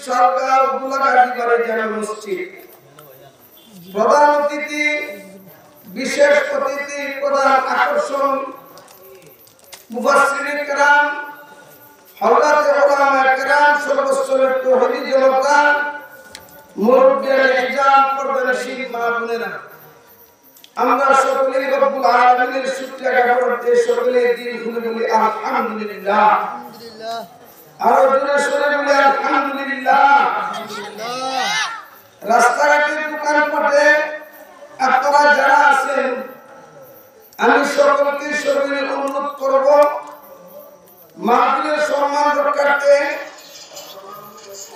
সরকার গোলাঘাটি করে জামে মসজিদ। প্রধান অতিথি, বিশেষ অতিথি, প্রধান আকর্ষণ মুফাসসিরিন কেরাম, হযরতে উলামা কেরাম, সর্বস্তরের তৌহিদি জনতা, মুরব্বিয়ান ইজাম, পর্দানশীল মা বোনেরা, আমরা সকলেই রব্বুল আলামিনের শুকরিয়া জ্ঞাপন করতে সকলে দিন খুলে বলি আলহামদুলিল্লাহ। আরো জোরে সরে বলি আলহামদুলিল্লাহ। রাস্তাঘাটে দোকানপাটে আপনারা যারা আছেন, আমি সকলকে সবিনয় অনুরোধ করব, মাহফিলের সম্মান রক্ষার্থে,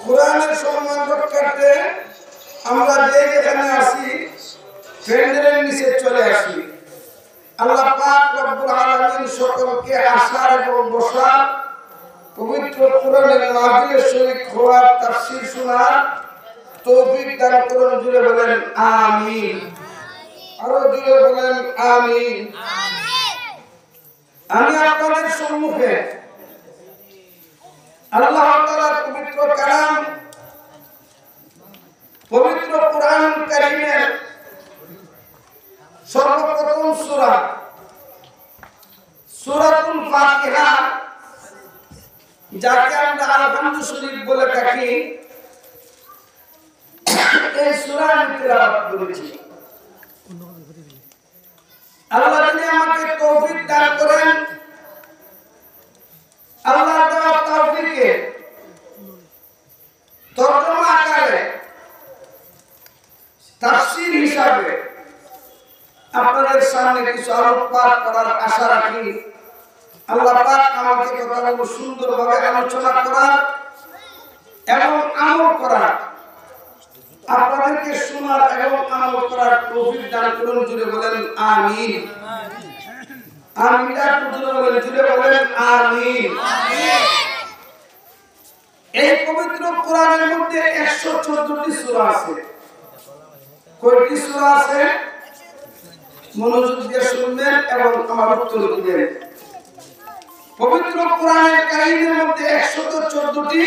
কোরআনের সম্মান রক্ষার্থে আমরা যেখানে আসি প্যান্ডেলের নিচে চলে আসি। আল্লাহ পাক রব্বুল আলামিন সকলকে আসার এবং বসার, পবিত্র কোরআনের মাহফিলে শরীক হওয়ার, তাফসীর শোনার তৌফিক দান করুন। জুড়ে বলেন আমিন। আরো জুড়ে বলেন আমিন। আমি আপনাদের সম্মুখে আল্লাহ তাআলার পবিত্র কালাম, পবিত্র কোরআন কারীমের সর্বপ্রথম সূরা সূরাতুল ফাতিহা, যাকে আমরা আল-হামদু শরীফ বলে থাকি, এই সূরা আমি তেলাওয়াত করেছি। আল্লাহ যদি আমাকে তৌফিক দান করেন, আল্লাহ দেওয়া তৌফিকে তরজমা আকারে তাফসীর হিসাবে আপনাদের সামনে কিছু আলোকপাত করার আশা রাখি। আল্লাহ পাক আমাকে কথাগুলো সুন্দরভাবে আলোচনা করার এবং আমল করার, আপনাদেরকে শোনার এবং আমল করার তৌফিক দান করুন। জুড়ে বলেন আমিন। আমিনটা জুড়ে বলেন, জুড়ে বলেন আমিন। এই পবিত্র কোরআনের মধ্যে 114টি সূরা আছে। কয়টি সূরা আছে? মনোযোগ দিয়ে শুনবেন এবং আমার উত্তর দিবেন। পবিত্র কোরআনের কারিমের মধ্যে 114টি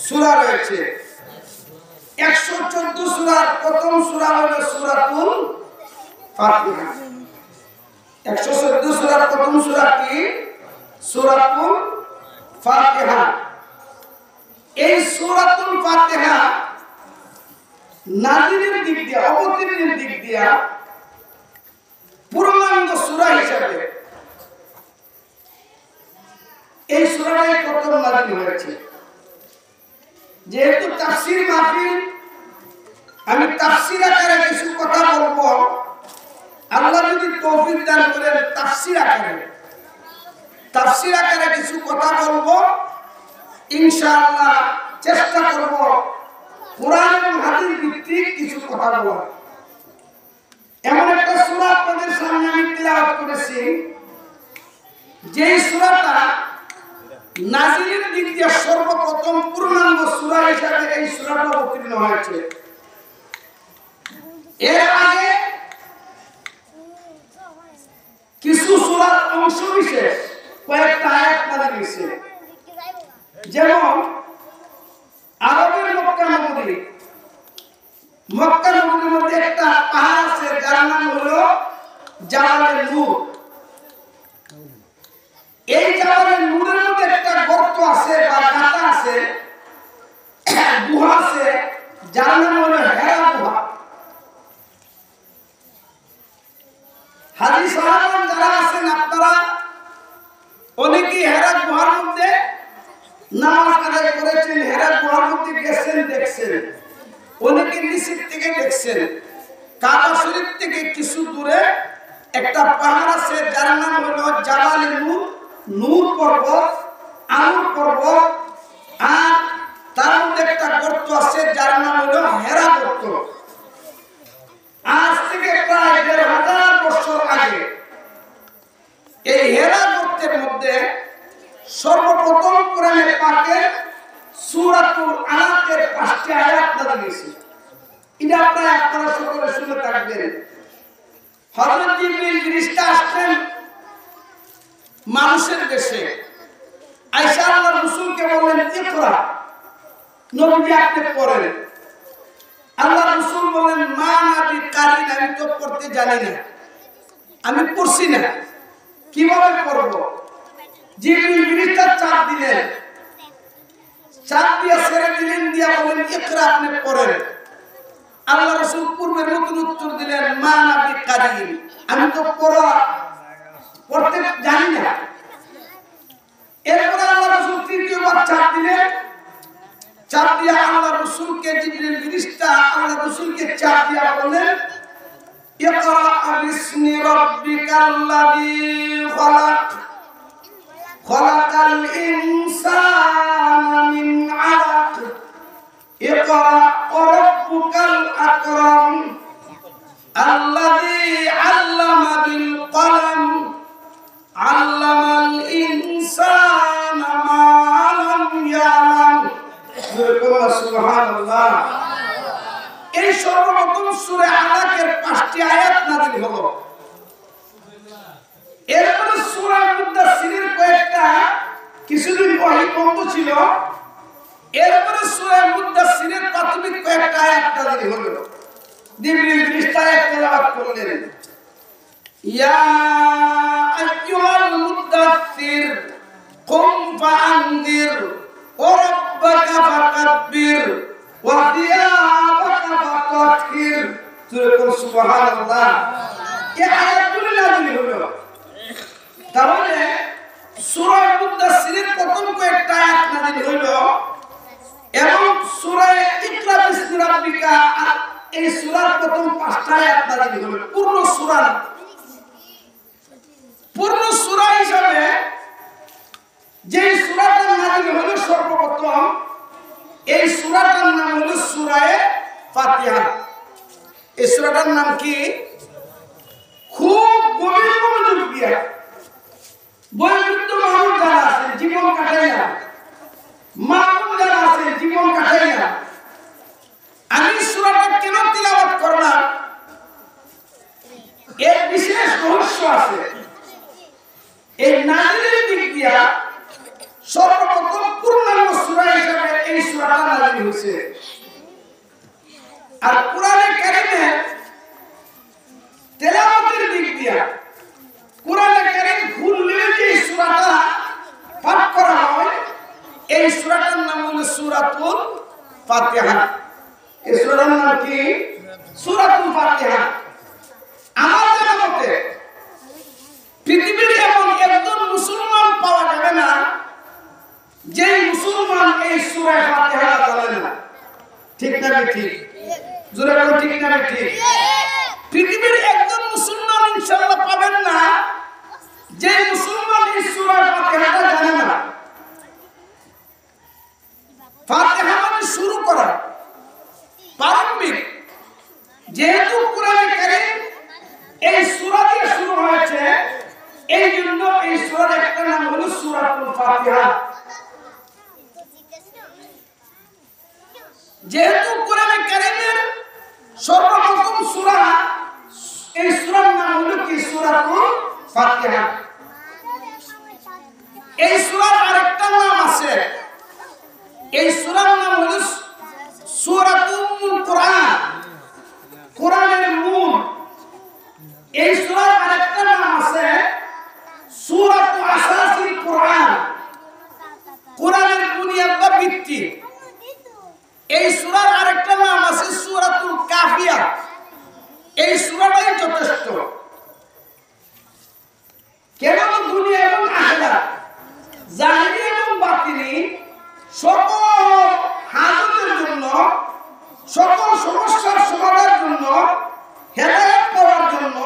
সূরা রয়েছে। 114 সূরার প্রথম সূরা হলো সূরাতুল ফাতিহা। 114 সূরার প্রথম সূরা কি? সূরাতুল ফাতিহা। এই সূরাতুল ফাতিহা নাজিলের দিক দিয়ে, অবতীর্ণের দিক দিয়ে পূর্ণাঙ্গ সূরা হিসেবে এই সূরাটাই প্রথম নাজিল হয়েছে। যেহেতু তাফসীর মাহফিল, আমি তাফসীর আকারে কিছু কথা বলবো। আল্লাহ যদি তৌফিক দান করেন তাফসীর আকারে কিছু কথা বলবো ইনশাআল্লাহ। চেষ্টা করব কোরআন এবং হাদিস ভিত্তিক কিছু কথা বলার। এমন একটা সূরা আপনাদের সামনে আমি তেলাওয়াত করেছি, যে সূরাটা নাজিলের দিক দিয়ে সর্বপ্রথম পূর্ণাঙ্গ সূরা হিসেবে এই সূরাটা অবতীর্ণ হয়েছে। এর আগে কিছু সূরার অংশ বিশেষ কয়েকটা আয়াত নাযিল হয়েছে। যেমন আরবের মক্কা নগরীর মধ্যে একটা পাহাড় আছে, যার নাম হলো জাবালে নূর। এই জাবালে নূরের মধ্যে একটা গর্ত আছে বা গাঁথা আছে, গুহা আছে, যার নাম হলো হেরা গুহা। হাজী সাহাবাগণ যারা আছেন, আপনারা অনেকেই হেরা গুহার মধ্যে নামাজ আদায় করেছেন, হেরা গুহার মধ্যে গেছেন, দেখছেন। অনেকে নিচের থেকে দেখছেন। কাবা শরীফ থেকে কিছু দূরে একটা পাহাড় আছে, যার নাম হলো জাবালে নূর, নূর পর্বত, আনুর পর্বত। আর তার মধ্যে একটা গর্ত আছে, যার নাম হলো হেরা গর্ত। আজ থেকে প্রায় 1500 বছর আগে এই হেরা গর্তের মধ্যে সর্বপ্রথম কোরআনে পাকের সূরাতুল আলাকের 5টি আয়াত নাযিল হয়েছে। এটা আপনারা সকলে শুনে থাকবেন। হযরত জিবরিল ফেরেশতা আসলেন মানুষের দেশে, আয়েশা আল্লাহর রাসূলকে বললেন, ইকরা, নবীজি আপনি পড়েন। আল্লাহ রাসূল বলেন মা নাবি কারিন, আমি তো পড়তে জানি না, আমি পড়ছি না, কিভাবে পড়ব? জিবরিল ফেরেশতা চাপ দিলেন, চাপ দিয়ে ছেড়ে দিলেন, দিয়া বলেন ইকরা, আপনি পড়েন। আল্লাহ রাসূল পূর্বের মতন উত্তর দিলেন মা নাবি কারিন, আমি তো পড়তে জানি না। এরপর আল্লাহ রাসূল তৃতীয়বার চাপ দিলেন, চাপ দিয়ে আল্লাহ রাসূলকে জিবরিল ফেরেশতা আল্লাহ রাসূলকে চাপ দিয়ে বললেন ইকরা বিসমি রাব্বিকাল্লাযী খালাক খালাকাল ইনসানা মিন আলাক ইকরা রাব্বুকাল আকরাম আল্লাযী আল্লামা বিল কলম আল্লামাল ইনসানা মা লাম ইয়ালাম। সুবহানাল্লাহ। এই সর্বপ্রথম সূরা আলাকের 5টি আয়াত নাযিল হলো। এরপরে সূরা মুদাসসিরের কয়েকটা কিছুদিন ওহী বন্ধ ছিল। এরপরে সূরা মুদাসসিরের প্রাথমিক কয়েকটা আয়াত নাযিল হলো। জিবরিল ফেরেশতা আয়াত তেলাওয়াত করলেন, ইয়া আইয়ুহাল মুদাসসির কুম ফাআনদির ওয়া রাব্বাকা ফাকাব্বির ওয়া সিয়াবাকা ফাতাহহির। সুবহানাল্লাহ। এই আয়াতগুলো নাযিল হলো। তাহলে সূরা মুদাসসিরের প্রথম কয়েকটা আয়াত নাযিল হলো এবং সূরা ইকরা বিসমি রাব্বিকা এই সূরার প্রথম 5টা আয়াত নাযিল হলো। পূর্ণ সূরা হিসাবে যে সূরাটা নাযিল হলো সর্বপ্রথম, এই সূরাটার নাম হলো সূরা ফাতিহা। এই সূরাটার নাম কি? খুব গভীর মনোযোগ দিয়া বয়োবৃদ্ধ মানুষ যারা আছে জীবন কাটাই না, মা যারা আছে জীবন কাটাই না, আমি সূরাটা কেন তিলাওয়াত করলাম এর বিশেষ রহস্য আছে। এই নাযিলের দিক দিয়া সর্বপ্রথম পূর্ণাঙ্গ সূরা হিসেবে এই সূরাটা নাযিল হয়েছে। আর কোরআনে কারীমে তেলাওয়াতের দিক দিয়া কোরআনে কারীম খুললে যে সূরাটা পাঠ করা হয় এই সূরাটার নাম হলো সূরাতুল ফাতিহা। এই সূরার নাম কি? সূরাতুল ফাতিহা। আমার জানা মতে পৃথিবীর এমন একজন মুসলমান পাওয়া যাবে না যে মুসলমান এই সূরা ফাতিহা জানে না। ঠিক না ঠিক? জোরে বলুন ঠিক না ঠিক? পৃথিবীর একজন মুসলমান ইনশাআল্লাহ পাবেন না যে মুসলমান এই সূরা ফাতিহাটা জানে না। ফাতিহা মানে শুরু করা, প্রারম্ভিক। যেহেতু কোরআনে কারীম এই সূরা দিয়ে শুরু হয়েছে, এই জন্য এই সূরার একটা নাম হলো সূরাতুল ফাতিহা। যেহেতু কোরআনে কারীমের সর্বপ্রথম সূরা, এই সূরার নাম হলো কি? সূরাতুল ফাতিহা। এই সূরার আরেকটা নাম আছে, এই সূরার নাম হলো সূরাতুল কোরআন, কোরআনের মূল। এই সূরার আরেকটা নাম আছে সূরাতু আসাসিল কোরআন, কোরআনের বুনিয়াদ বা ভিত্তি। এই সূরার আরেকটা নাম আছে সূরাতুল কাফিয়া। এই সূরাটাই যথেষ্ট। কেবল দুনিয়া এবং আখিরাত, জাহিরি এবং বাতিনি সকল হাজতের জন্য, সকল সমস্যার সমাধানের জন্য, হেদায়েত পাওয়ার জন্য,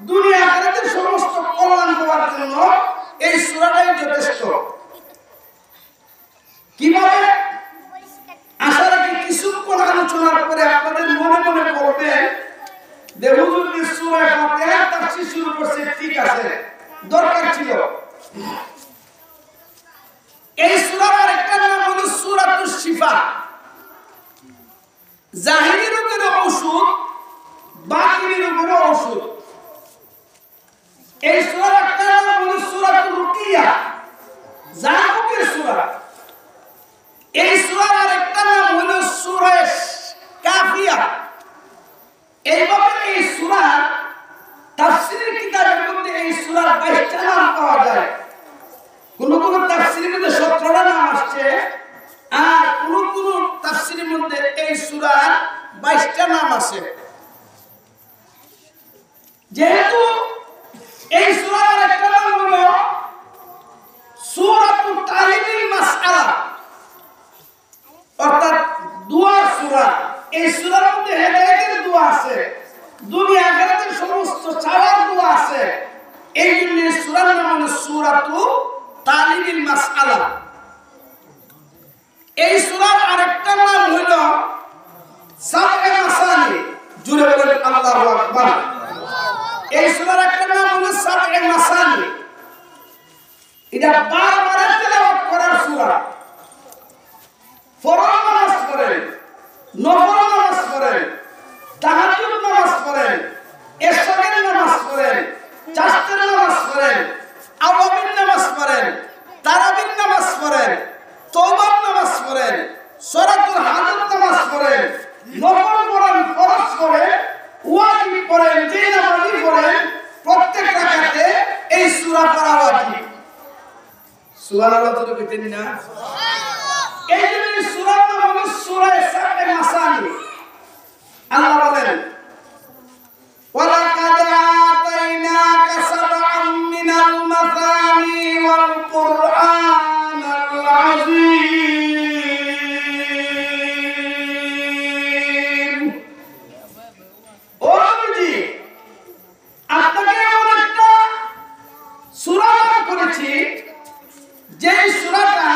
দুনিয়া আখিরাতের সমস্ত কল্যাণ পাওয়ার জন্য এই সূরাটাই যথেষ্ট। কিভাবে? আশা রাখি কিছুক্ষণ আলোচনার পরে আপনাদের মনে মনে পড়বে যে হুজুর এই সূরা ফাতিহা তাফসীর শুরু করছে, ঠিক আছে, দরকার ছিল। এই সূরার আরেকটা নাম হলো সূরাতুশ শিফা। জাহিরি রোগের ঔষধ, বাতিনি রোগের ঔষধ। এই সূরার একটা নাম হলো সূরাতুর রুকিয়া, জাদুকের সূরা। এই সূরার আরেকটা সূরার 22টা নাম আছে। যেহেতু এই সূরার একটা নাম হলো সূরাতুত তালিবিল মাসআলা, অর্থাৎ দুয়ার সূরা। এই সূরার মধ্যে হেদায়েতের দোয়া আছে, দুনিয়া আখিরাতের সমস্ত চাওয়ার দোয়া আছে। এই জন্য সূরার নাম হলো সূরাতুত তালিবিল মাসআলা। এই সূরার আরেকটা নাম হলো সাবএ মাসানি। জুড়ে বলেন আল্লাহু আকবার। এই সূরার একটা নাম হলো সাবএ মাসানি। এটা বারবার তেলাওয়াত করার সূরা। ফরজ নামাজ পড়েন, নফল নামাজ পড়েন, তাহাজ্জুদ নামাজ পড়েন, ইশরাকের নামাজ পড়েন, চাশতের নামাজ পড়েন, আওয়াবিন নামাজ পড়েন, তারাবির নামাজ পড়েন, তওবার নামাজ পড়েন, সূরাতুল হাজর নামাজ পড়েন, নফল পড়েন, ফরজ পড়েন, ওয়াজিব পড়েন, যে নামাজই পড়েন প্রত্যেক রাকাতে এই সূরা পড়া ওয়াজিব। সুবহানাল্লাহ তো কইতেন না? এই জন্য সূরার নাম হলো সূরা সাবএ মাসানি। আল্লাহ বলেন ওয়ালাকাদ আতাইনাকা সাবআম মিনাল মাসানি ওয়াল কুরআনাল আযীম। ও নবীজি, আপনাকে এমন একটা সূরা দান করেছি যে সূরাটা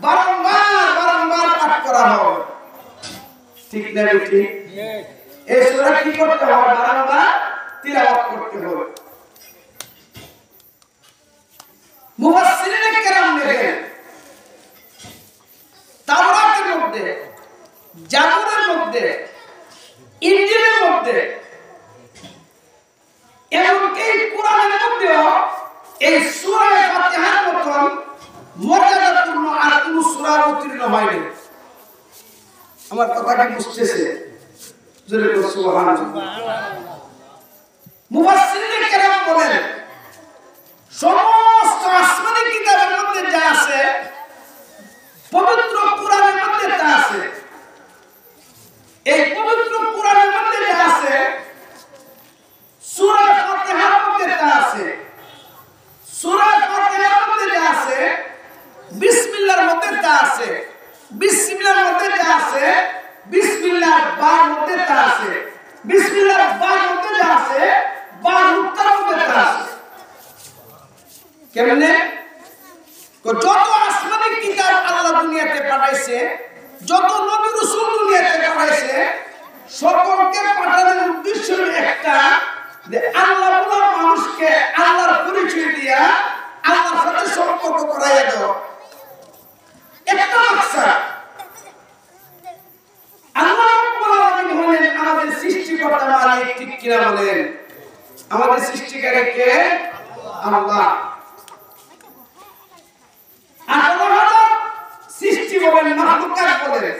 বারংবার পাঠ করা হবে। ঠিক না বেটি? এই সূরা কি করতে হবে? বারংবার তিলাওয়াত করতে হবে। মুফাসসিরিনে কেরাম লেখেন তাওরাতের মধ্যে, জাবুরের মধ্যে, ইনজিলের মধ্যে, এমনকি কোরআনের মধ্যেও এই সূরা ফাতিহার মতন মর্যাদাপূর্ণ আর কোন সূরা অবতীর্ণ হয়নি। আমার কথা কি বুঝতেছে? জোরে বলো সুবহানাল্লাহ। মুফাসসিরিনে কেরাম বলেন সমস্ত আসমানি কিতাবের মধ্যে যা আছে, পবিত্র কোরআনের মধ্যে তা আছে। এই পবিত্র কোরআনের মধ্যে যা আছে, সূরা ফাতিহার মধ্যে তা আছে। সূরা ফাতিহার মধ্যে যা আছে, বিসমিল্লাহর মধ্যে তা আছে। বিসমিল্লাহর মধ্যে যা আছে, বিসমিল্লাহর বার মধ্যে তা আছে। বিসমিল্লাহর বার মধ্যে যা আছে, বার উত্তর মধ্যে তা আছে। কেমনে? যত আসমানি কিতাব আল্লাহ দুনিয়াতে পাঠাইছে, যত নবী রাসূল দুনিয়াতে পাঠাইছে, সকলকে পাঠানোর উদ্দেশ্য একটা, যে আল্লাহ বলা মানুষকে আল্লাহর পরিচয় দিয়া আল্লাহর সাথে সম্পর্ক করাইয়া দাও। একটা মাকসাদ। আল্লাহ রাব্বুল আলামিন হলেন আমাদের সৃষ্টিকর্তা মালিক। ঠিক কিনা বলেন? আমাদের সৃষ্টিকারী কে? আল্লাহ। আল্লাহ সৃষ্টি বলেন, মাখলুকাত বলেন,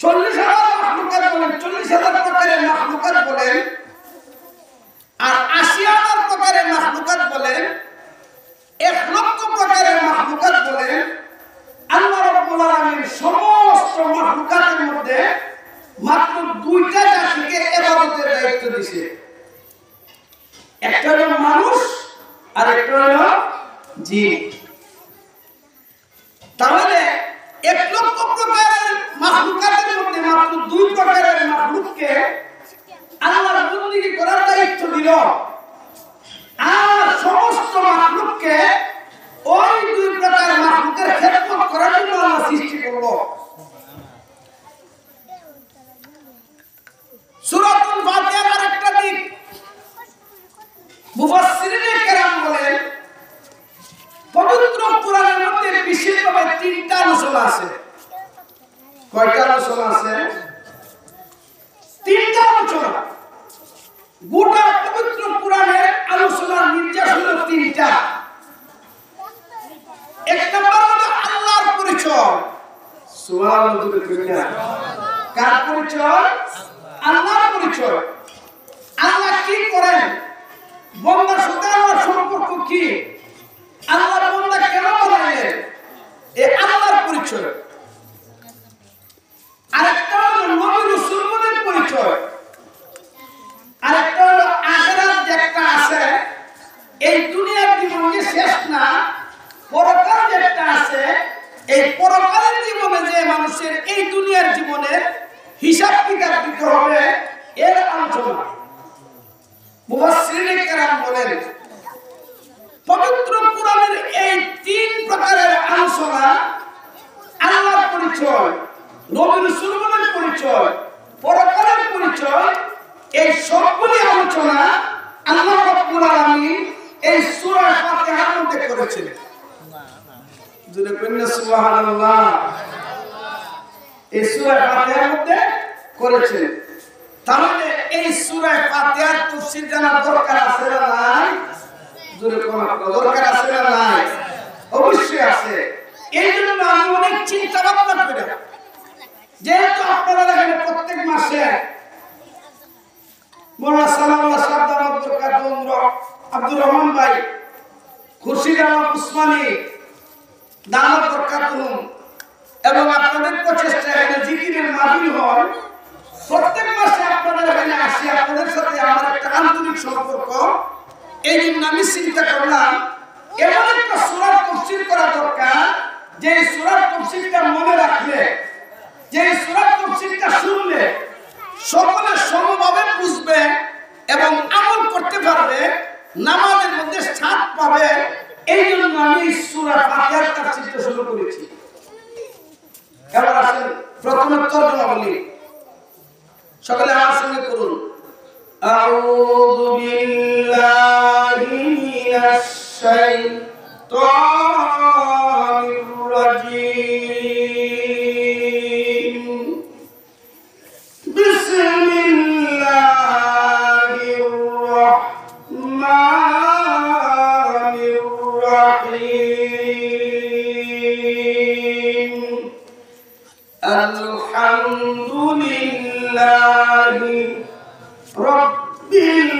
40,000 মাখলুকাত বলেন, 40,000 প্রকারের মাখলুকাত বলেন, আর 80,000 প্রকারের মাখলুকাত বলেন, 1,00,000 প্রকারের মাখলুকাত বলেন। আল্লাহ রাব্বুল আলামিন সমস্ত মাখলুকাতের মধ্যে মাত্র 2টা জাতিকে ইবাদতের দায়িত্ব দিয়েছে। একটা হলো মানুষ আর একটা হলো জিন। তাহলে 1,00,000 প্রকারের মাখলুকাতের মধ্যে মাত্র 2 প্রকারের মাখলুককে আল্লাহর বندگی করার দায়িত্ব দিল, আর সমস্ত মাখলুককে ওই 2 প্রকারের মাখলুকের খেদমত করার জন্য আল্লাহ সৃষ্টি করলো। সূরাতুল ফাতিহার একটা দিক মুফাসসিরিনে কেরাম বলেন, পবিত্র কোরআনের মধ্যে বিশেষভাবে 3টা আলোচনা আছে। কয়টা আলোচনা আছে? 3টা আলোচনা। গোটা পবিত্র কোরআনের আলোচনার নির্দেশ হলো 3টা। এক নম্বর হলো আল্লাহর পরিচয়। সুবহানাল্লাহ। কার পরিচয়? আল্লাহর পরিচয়। আল্লাহ কি করেন, বান্দার সাথে আল্লাহর সম্পর্ক কি, আল্লাহর বান্দা কেন বানাইলেন, এই আল্লাহর পরিচয়। মানুষের এই দুনিয়ার জীবনের হিসাব কিতাব দিতে হবে এর আলোচনা। মুফাসসিরিনে কেরাম বলেন পবিত্র কোরআনের এই তিন প্রকারের আলোচনা, আল্লাহর পরিচয়, নবী রাসূলের পরিচয়, পরকালের পরিচয়, এই সবগুলি আলোচনা আল্লাহ রাব্বুল আলামিন এই সূরা ফাতিহার মধ্যে করেছেন। জোরে বলেন সুবহানাল্লাহ। এই সূরা ফাতিহার মধ্যে করেছেন। তাহলে এই সূরা ফাতিহার তাফসীর জানার দরকার আছে না নাই? জোরে কোন দরকার আছে না নাই? অবশ্যই আছে। এই জন্য আমি অনেক চিন্তা ভাবনা করে, যেহেতু আপনারা দেখেন প্রত্যেক মাসে মোল্লা সালাউল্লাহ সাহেব দামাত বরকাতুহুম আব্দুর রহমান ভাই, খুরশিদ আলম উসমানী দামাত বরকাতুহুম এবং আপনাদের প্রচেষ্টায় এখানে জিকিরের মাহফিল হয়। প্রত্যেক মাসে আপনারা এখানে আসি, আপনাদের সাথে আমার একটা আন্তরিক সম্পর্ক। এই জন্য আমি চিন্তা করলাম এমন একটা সূরার তাফসীর করা দরকার, যে সূরার তাফসীরটা মনে রাখলে, যে সূরার তাফসীরটা শুনলে সকলে সমভাবে বুঝবে এবং আমল করতে পারবে, নামাজের মধ্যে স্বাদ পাবে। এই জন্য আমি সূরা ফাতিহার তাফসীরটা শুরু করেছি। এবার আসেন প্রথমে তর্জমা বলি, সকলে আমার সঙ্গে করুন। আউযু বিল্লাহি মিনাশ শাইতানির রাজীম। বিসমিল্লাহির রাহমানির রাহিম। আলহামদুলিল্লাহি রাব্বিল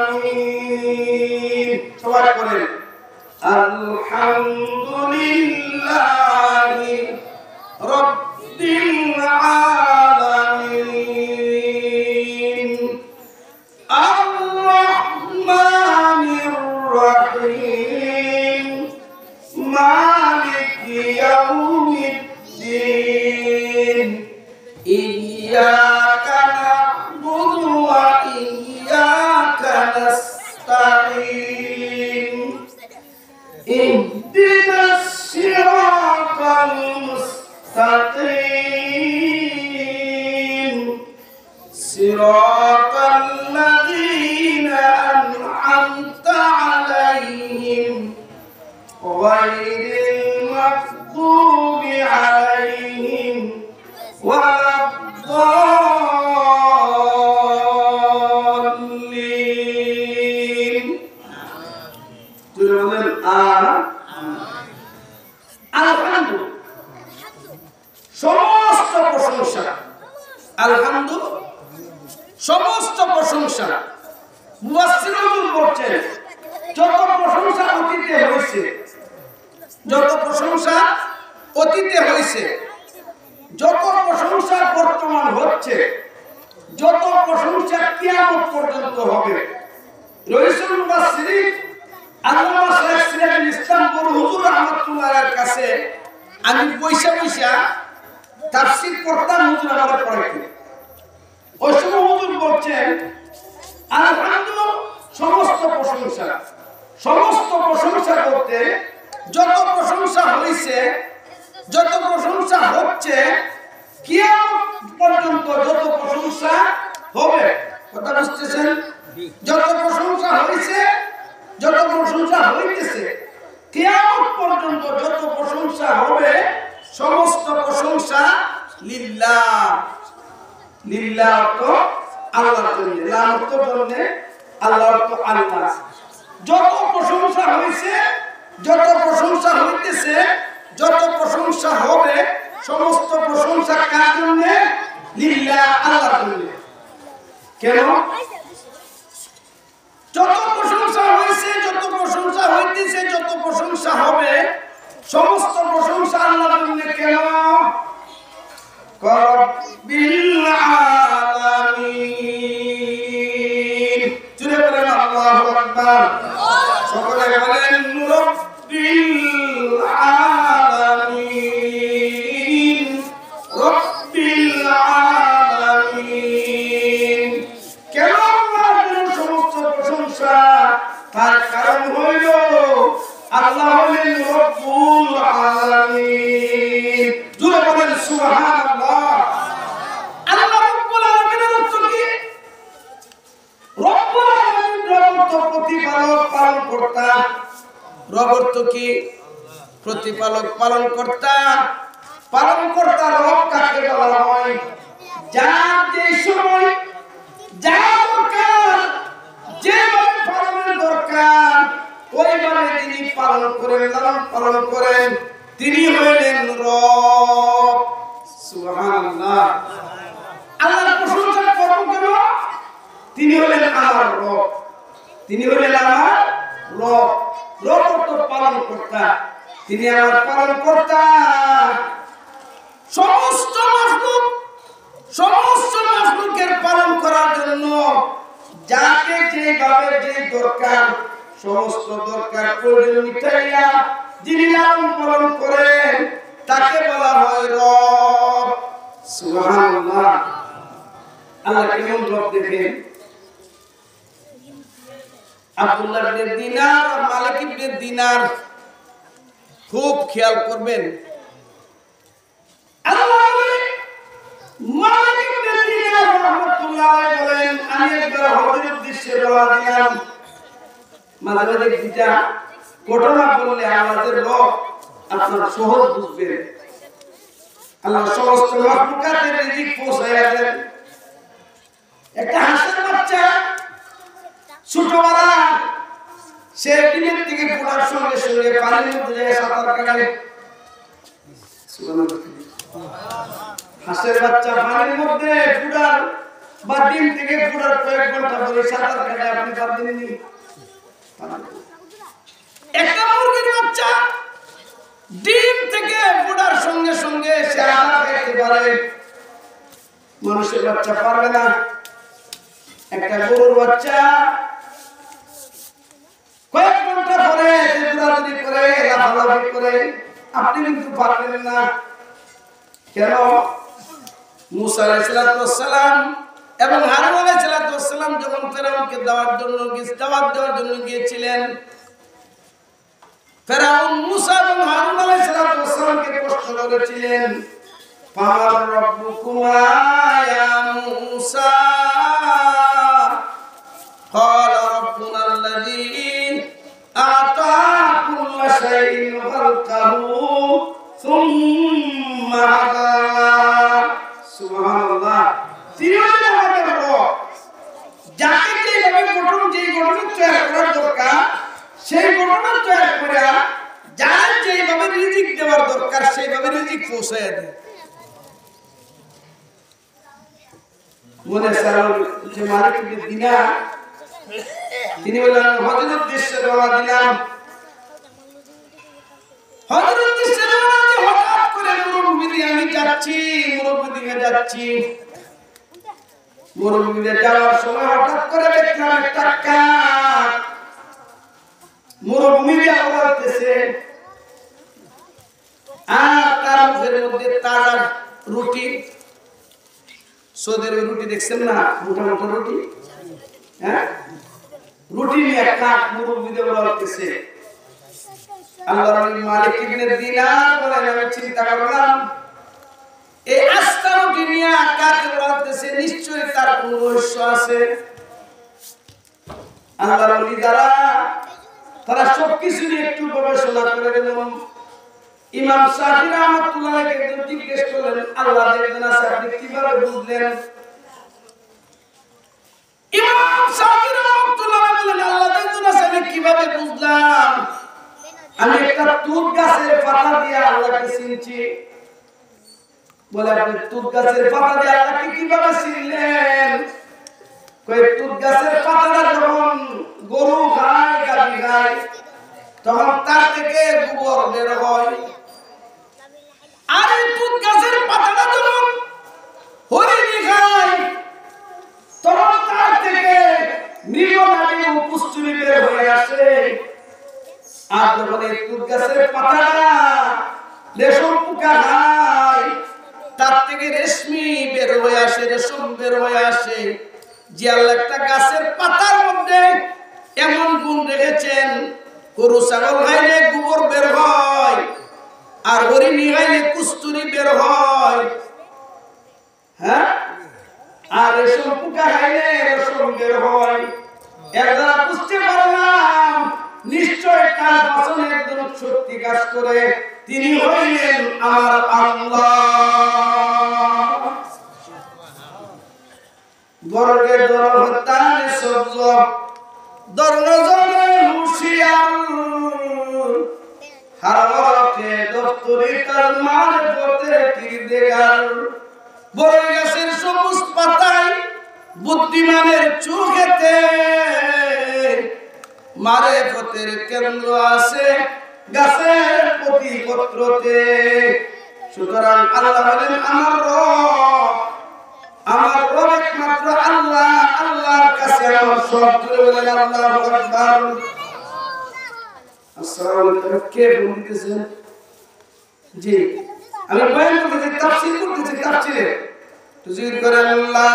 আলামিন। সবাই বলেন আলহামদুলিল্লাহি রাব্বিল আলামিন। আর রাহমানির রাহিম। মালিকি ইয়াউমিদ্দিন। ইয়্যাকা না'বুদু ওয়া ইয়্যাকা নাস্তাঈন। ইহদিনাস সিরাতাল মুস্তাকিম। সিরাতাল লাযীনা আন'আমতা আলাইহিম গায়রিল মাগদুবি আলাইহিম ওয়ালাদ-দাল্লিন। তুই বলেন আলহামদুলিল্লাহ, সমস্ত প্রশংসা, আলহামদুলিল্লাহ সমস্ত প্রশংসা। মুফাসসিরুন বলছেন যত প্রশংসা অতীতে হয়েছে, যত প্রশংসা অতীতে হয়েছে, যত প্রশংসা বর্তমান হচ্ছে, যত প্রশংসা কিয়ামত পর্যন্ত হবে। রইসুল মুফাসসিরিন আল্লামা শেখ সিরাজুল ইসলাম বড় হুজুর রাহমাতুল্লাহর কাছে আমি পয়সা তাফসীর করতাম, হুজুর আমাকে পড়াইতেন। ওই সময় হুজুর বলছেন আলহামদুলিল্লাহ সমস্ত প্রশংসা, সমস্ত প্রশংসা করতে যত প্রশংসা হয়েছে, যত প্রশংসা হচ্ছে, কিয়ামত পর্যন্ত যত প্রশংসা হবে। কথা বুঝতেছেন? যত প্রশংসা হয়েছে, যত প্রশংসা হইতেছে, কিয়ামত পর্যন্ত যত প্রশংসা হবে, সমস্ত প্রশংসা লিল্লাহ। লিল্লাহ তো আল্লাহর জন্য, লাম তো জন্য, আল্লাহর তো আল্লাহ। যত প্রশংসা হয়েছে, যত প্রশংসা হইতেছে, যত প্রশংসা হবে, সমস্ত প্রশংসা কার জন্য? লিল্লাহ, আল্লাহর জন্য। কেন? যত প্রশংসা হয়েছে, যত প্রশংসা হইতেছে, যত প্রশংসা হবে, সমস্ত প্রশংসা আল্লাহর জন্য। কেন? রব্বিল আলামিন। জোরে বলেন আল্লাহু আকবার। সকলে বলেন রব্বিল আলামিন। সুবহানাল্লাহ। আল্লাহ রাব্বুল আলামিনের অর্থ কি? রব্বুল আলামিন রব অর্থ প্রতিপালক, পালনকর্তা। রব অর্থ কি? প্রতিপালক, পালনকর্তা। পালনকর্তা রব কাকে বলা হয়? যার যে সময় যা দরকার, যেভাবে পালনের দরকার ওইভাবে তিনি পালন করেন, লালন পালন করেন। তিনি হইলেন রব। সুবহানাল্লাহ। আল্লাহর প্রশংসা করব কেন? তিনি হলেন আমার রব। তিনি হলেন আমার রব। রব অর্থ পালনকর্তা। তিনি আমার পালনকর্তা। সমস্ত মাখলুকের পালন করার জন্য যাকে যেভাবে যে দরকার, সমস্ত দরকার প্রয়োজন মিটাইয়া যিনি লালন পালন করেন তাকে বলা হয় রব। সুবহানাল্লাহ। আল্লাহ কেমন রব দেখেন। আব্দুল্লাহ ইবনে দিনার আর মালিক ইবনে দিনার, খুব খেয়াল করবেন। আল্লাহ মালিক ইবনে দিনার রাহমাতুল্লাহ আলাইহি বলেন, আমি একবার হজের উদ্দেশ্যে রওনা দিলাম। মাঝে মাঝে দুইটা ঘটনা বললে আমাদের লোক আপনার সহজ বুঝবেন। আল্লাহ সমস্ত মাখলুকাতের রিজিক পৌঁছায়া দেন। একটা হাঁসের বাচ্চা ছোটবেলা, সে ডিমের থেকে ফোটার সঙ্গে সঙ্গে পানির মধ্যে যায় সাঁতার কাটে। হাঁসের বাচ্চা পানির মধ্যে ফুটার বা ডিম থেকে ফুটার কয়েক ঘন্টা পরে সাঁতার কাটে। আপনি পারবেননি? একটা মুরগির বাচ্চা ডিম থেকে ফুটার সঙ্গে সঙ্গে সে আহার খেতে পারে, মানুষের বাচ্চা পারবে না। একটা গরুর বাচ্চা কয়েক ঘন্টা পরে দৌড়াদৌড়ি করে, লাফালাফি করে, আপনি কিন্তু পারবেন না। কেন? মুসা আলাইহিস সালাম এবং হারুন আলাইহিস সালাম যখন ফেরাউনকে দাওয়াত দেওয়ার জন্য গিয়েছিলেন, ফেরাউন মুসা এবং হারুন আলাইহিস সালামকে প্রশ্ন করেছিলেন, ফামান রাব্বুকুমা ইয়া মুসা? ক্বালা রাব্বুনা আল্লাযী আ'তা কুল্লা শাইইন খালকাহু সুম্মা হাদা। সুবহানাল্লাহ। তিনি হলেন আমাদের রব। যাকে যেভাবে যেই গঠন তৈরি করার দরকার সেই গঠন তৈরি করে, যার যেভাবে রিজিক দেওয়ার দরকার সেইভাবে রিজিক পৌঁছায় দেয়। মনে সালাম যে মালিক ইবনে দিনার, তিনি বললেন হজের উদ্দেশ্যে রওনা দিলাম। হজের উদ্দেশ্যে রওনা দিয়ে হঠাৎ করে মরুভূমিতে আমি যাচ্ছি, মরুভূমিতে যাওয়ার সময় হঠাৎ করে দেখলাম একটা কাক মরুভূমিতে আওড়াতেছে, আর তার মুখের মধ্যে তাজা রুটি। সৌদের রুটি দেখছেন না, মোটা মোটা রুটি, হ্যাঁ, রুটি নিয়ে কাক মরুভূমিতে আওড়াতেছে। আল্লাহর মালিক ইবনে দিনার বলেন, আমি চিন্তা করলাম এই আস্তা রুটি নিয়ে কাক আওড়াতেছে, নিশ্চয়ই তার কোনো রহস্য আছে। আল্লাহর ওলি দ্বারা তারা সবকিছু নিয়ে একটু গবেষণা করে গেলেন। ইমাম শাফি রাহমাতুল্লাহ আলাইহি জিজ্ঞেস করলেন, আল্লাহ দেখবেন আছে, আপনি কিভাবে বুঝলেন? ইমাম শাফি রাহমাতুল্লাহ বলেন, আল্লাহ দেখবেন আছে, আমি কিভাবে বুঝলাম? আমি একটা তুত গাছের পাতা দিয়ে আল্লাহকে চিনছি। বলে, আপনি তুত গাছের পাতা দিয়ে আল্লাহকে কিভাবে চিনলেন? কয়েক তুত গাছের পাতাটা যখন গরু খায়, গাভী খায়, তখন তার থেকে গোবর বের হয়। আর এই তুত গাছের পাতাটা যখন হরিণী খায়, তখন তার থেকে মৃগনালী ও পুষ্টি বের হয়ে আসে। আর যখন এই তুত গাছের পাতাটা রেশম পোকা খায়, তার থেকে রেশমি বের হয়ে আসে, রেশম বের হয়ে আসে। যে আল্লাহ একটা গাছের পাতার মধ্যে এমন গুণ রেখেছেন, গরু ছাগল খাইলে গোবর বের হয়, আর হরিণী খাইলে কুস্তুরি বের হয়। আর রেশম পোকা খাইলে রেশম বের হয়। এর দ্বারা বুঝতে পারলাম নিশ্চয় তার পাশে একজন সত্যি কাজ করে, তিনি হইলেন আমার আল্লাহ। বর্গে দরহতানে সবজ দরনজরে হুশিয়ার, হারকে দফতরি তার মারফতে তীরদেগার। বড়ই গাছের সবুজ পাতায় বুদ্ধিমানের চোখেতে, মারফতের কেন্দ্র আছে গাছের প্রতি পত্রতে। সুতরাং আল্লাহ বলেন আমার রব, আমার রব একমাত্র আল্লাহ। আল্লাহর কাছে আমার সব তুলে বলেন আল্লাহু আকবার। আসসালামু আলাইকুম। কে বলতেছেন? জি, আমি বয়ান করতেছি, তাফসীর করতেছি। তাফসীরে তো জিকির করেন লা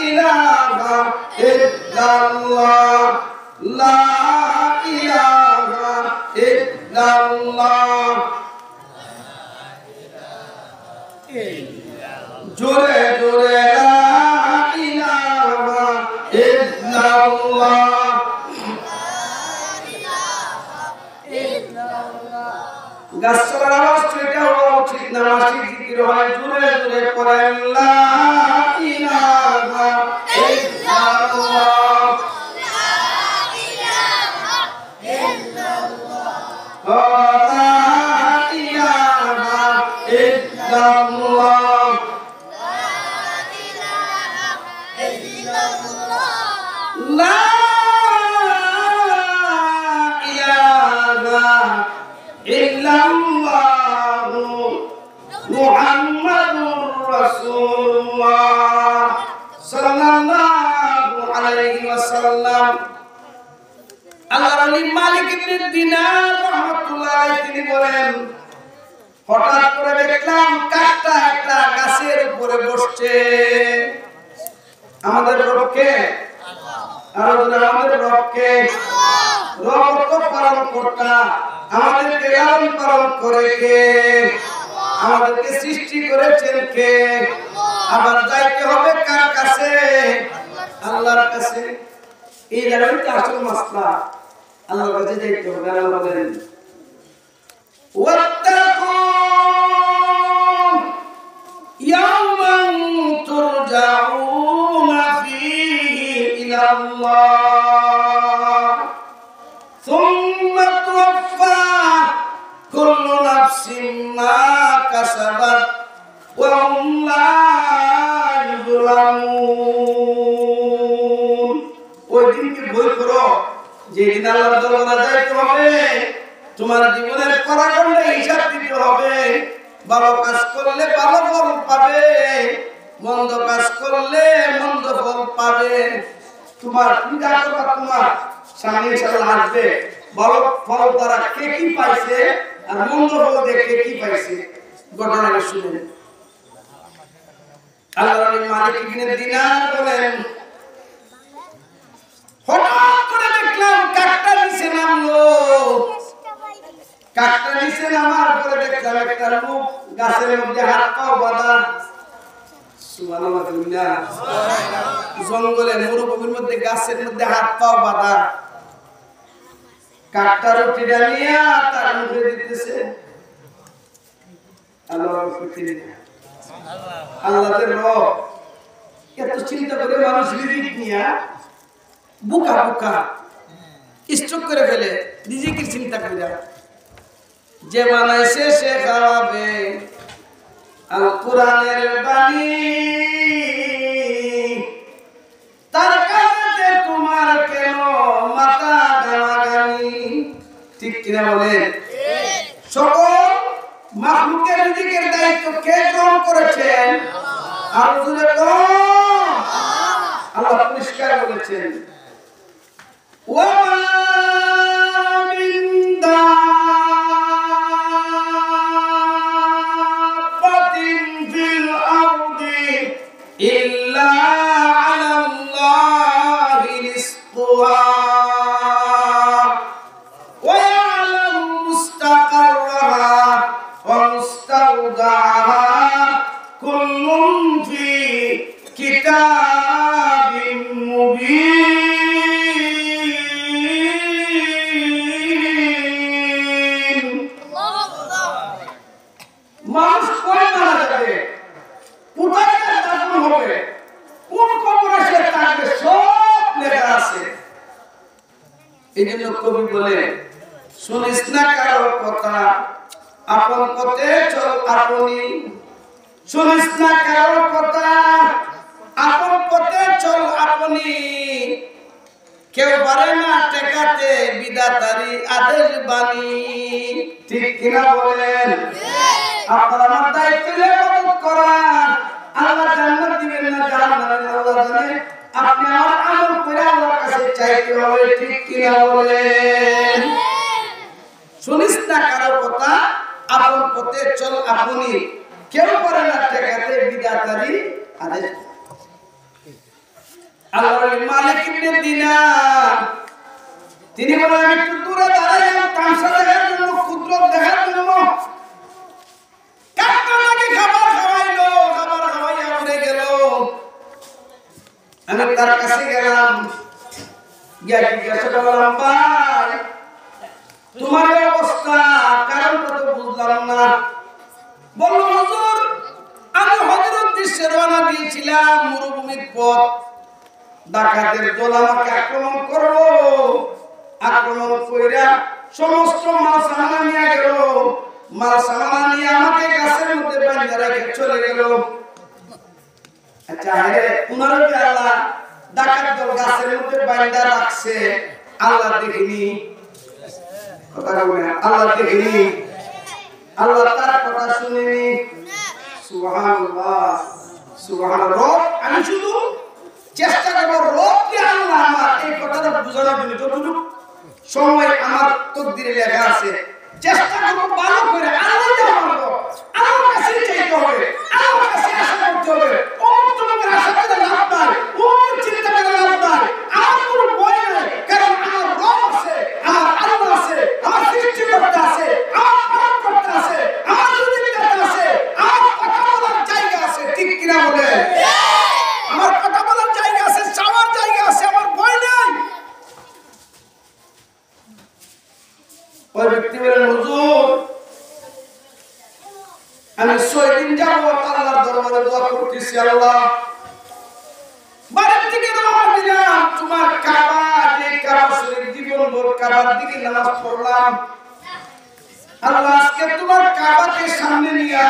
ইলাহা ইল্লাল্লাহ, লা ইলাহা ইল্লাল্লাহ। জোরে জোরে লা ইলাহা ইল্লাল্লাহ। গাছ চলার আওয়াজ তো এটা হওয়া উচিত না, মাসিক জিকির হয় জোরে জোরে পড়েন লা ইলাহা ইল্লাল্লাহ, লা ইলাহা ইল্লাল্লাহ, লা ইলাহা ইল্লাল্লাহ, লা ইলাহা ইল্লাল্লাহ, লা ইলাহা ইল্লাল্লাহু মুহাম্মাদুর রাসূলুল্লাহ সাল্লাল্লাহু আলাইহি ওয়াসাল্লাম। আল্লাহর ওলি মালিক ইবনে দিনার রাহমাতুল্লাহ আলাইহি তিনি বলেন, হঠাৎ করে দেখলাম কাকটা একটা গাছের উপরে বসছে। আমাদের রবকে আল্লাহ, আর আমাদের রবকে রব তো পালন কর্তা, আমাদেরকে লালন পালন করে কে? আমাদেরকে সৃষ্টি করেছেন কে? আবার যাইতে হবে কার কাছে? আল্লাহর কাছে। এই জায়গায় তো আসল মাসলা, আল্লাহর কাছে যাইতে হবে। আল্লাহ বলেন ওয়াত্তাকু ইয়াওমান তুরজাউনা ফীহি ইলাল্লাহ সুম্মা তুওয়াফা কুল্লু নাফসিন মা কাসাবাত ওয়া হুম লা ইউযলামুন। ওই দিনকে ভয় করো যেদিন আল্লাহর দরবারে যাইতে হবে, তোমার জীবনের কর্মকাণ্ডে হিসাব দিতে হবে। ভালো কাজ করলে ভালো ফল পাবে, মন্দ কাজ করলে মন্দ ফল পাবে। তোমার পূজা করবা, তোমার সামনে ইনশাআল্লাহ আসবে ভালো ফল দ্বারা কে কি পাইছে আর মন্দ ফল দেখে কি পাইছে। ঘটনাটা শুনুন। আল্লাহর মালিক ইবনে দিনার বলেন, হঠাৎ করে দেখলাম কাকটা নিচে নামলো। কাকটা নিচে নামার পরে দেখলাম একটা লোক গাছের মধ্যে হাত পা বাঁধা। সুবহানাল্লাহ। জঙ্গলে মরুভূমির মধ্যে গাছের মধ্যে হাত পা বাঁধা। কাকটা রুটিটা নিয়ে তার মুখে দিতেছে। আল্লাহর রব এত চিন্তা করে মানুষ রিজিক নিয়ে বুকা বুকা স্ট্রোক করে ফেলে, রিজিকের চিন্তা করে। যে বানাইছে সে খাওয়াবে, আল কোরআনের বাণী তার কাছে তোমার কেন মাথা গামাগামি। ঠিক কিনা বলেন? সকল মাখলুকের রিজিকের দায়িত্ব কে গ্রহণ করেছেন? আল্লাহ পরিষ্কার বলেছেন, ওয়া মিন দাব্বাতিন ফিল আরদি ইল্লা আলাল্লাহি রিজকুহা ওয়া ইয়ালামু মুস্তাকাররাহা ওয়া মুস্তাওদাহা কুল্লুন ফি কিতাবিম মুবিন। মানুষ কই মারা যাবে, কোথায় তার দাফন হবে, কোন কবরে সে থাকবে, সব লেখা আছে। এই জন্য কবি বলে, শুনিস না কারো কথা, আপন পথে চল আপনি। শুনিস না কারো কথা, আপন পথে চল আপনি। কেউ পারে না টেকাতে বিধাতারি আদেশ বাণী। ঠিক কিনা বলেন? আপনার আমার দায়িত্ব ইবাদত করা। আল্লাহ জান্নাত দিবেন না জাহান্নাম আল্লাহ জানে। আপনি আমার আমল করে আল্লাহর কাছে চাইতে হবে। ঠিক কিনা বলেন? শুনিস না কারো কথা, আপন পথে চল আপনি। কেউ পারে না টেকাতে বিধাতারি আদেশ। আল্লাহর মালিক ইবনে দিনার তিনি বলেন, আমি একটু দূরে দাঁড়াইলাম তামসা দেখার জন্য, ক্ষুদ্র দেখার জন্য। কাকটাকে খাবার খাওয়াইলো, খাবার খাওয়াইয়া পড়ে গেল। আমি তার কাছে গেলাম, গিয়া জিজ্ঞাসা করলাম, ভাই তোমার এই অবস্থা, কারণটা তো বুঝলাম না। বলল, হুজুর আমি হজের উদ্দেশ্যে রওনা দিয়েছিলাম, মরুভূমির পথ। ডাকাতের দল আমাকে আক্রমণ করলো, আক্রমণ কইরা সমস্ত মাল সামানা নিয়ে গেল। মাল সামানা নিয়ে আমাকে গাছের মধ্যে বাঁধা রেখে চলে গেল। আচ্ছা হে উনার কি আল্লাহ ডাকাত দল গাছের মধ্যে বাঁধা রাখছে, আল্লাহ দেখিনি? কথা বলেন, আল্লাহ দেখিনি? আল্লাহ তার কথা শুনেনি? সুবহানাল্লাহ, সুবহানাল্লাহ। আমি শুধু চেষ্টা করব রবকে আল্লাহ আমার এই কথাটা বোঝানোর জন্য, যতটুকু সময় আমার তকদিরে লেখা আছে চেষ্টা করব ভালো করে আল্লাহকে মানব। আল্লাহর কাছে চাইতে হবে, আল্লাহর কাছে আশা করতে হবে। ও তোমাকে আশা করে লাভ নাই, ও চিন্তা করে লাভ নাই। আমার কোনো ভয় নাই, কারণ আমার রব আছে, আমার আল্লাহ আছে, আমার সৃষ্টিকর্তা আছে, আমার পালনকর্তা আছে, আমার রুজিদাতা আছে, আমার কথা বলার জায়গা আছে। ঠিক কিনা বলে? আমার কথা বলার জায়গা আছে, চাওয়ার জায়গা আছে, আমার ভয় নাই। ওই ব্যক্তি বলেন, হুজুর আমি 6 দিন যাবত আল্লাহর দরবারে দোয়া করতেছি, আল্লাহ বাড়ির থেকে রওনা দিলাম, তোমার কাবা, যে কাবা শরীফ জীবনভর কাবার দিকে নামাজ পড়লাম। আল্লাহ আজকে তোমার কাবাকে সামনে নিয়া